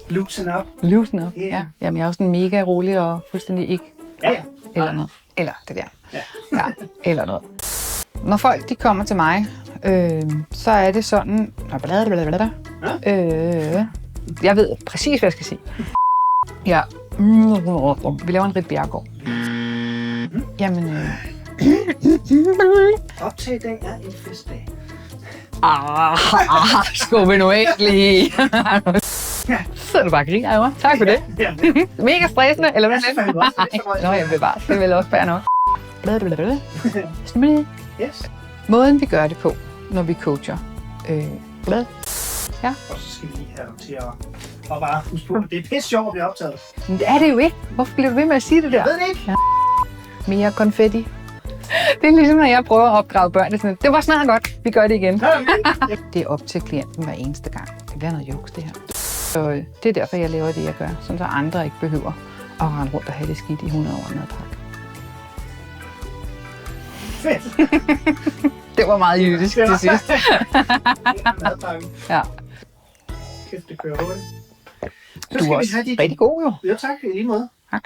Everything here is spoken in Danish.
Loosen up. Loosen up, Yeah. ja. Jamen, jeg er også sådan mega rolig og fuldstændig ikke. Ja. Eller noget. Eller det der. Ja. Ja, eller noget. Når folk de kommer til mig, så er det sådan... Jeg ved præcis, hvad jeg skal sige. Ja. Vi laver en Ritt Bjerregaard. Jamen... Optag i dag er en festdag. Skub nu ikke lige. Så sidder du bare og griner af mig. Tak for det. Ja. Mega stressende, eller hvad? Ja, det er fandme godt. Nå, jeg vil bare. Det vil også være nok. Yes. Måden vi gør det på, når vi coacher. Ja. Og så skal vi lige have dem til at bare huske på, at det er pisse sjovt at blive optaget. Men det er det jo ikke. Hvorfor bliver du ved med at sige det der? Jeg ved det ikke. Ja. Mere konfetti. Det er ligesom, når jeg prøver at opdrage børn. Det, er sådan, det var snart godt. Vi gør det igen. Det er op til klienten hver eneste gang. Det bliver noget juks, det her. Så det er derfor, jeg laver det, jeg gør. Sådan så andre ikke behøver at rende rundt og have det skidt i 100 år madpakke. Fedt. Det var meget jydisk til sidst. Madpakken. Ja. Kæft, det kører hurtigt. Du er også rigtig god, jo. Ja, tak. I lige måde. Tak.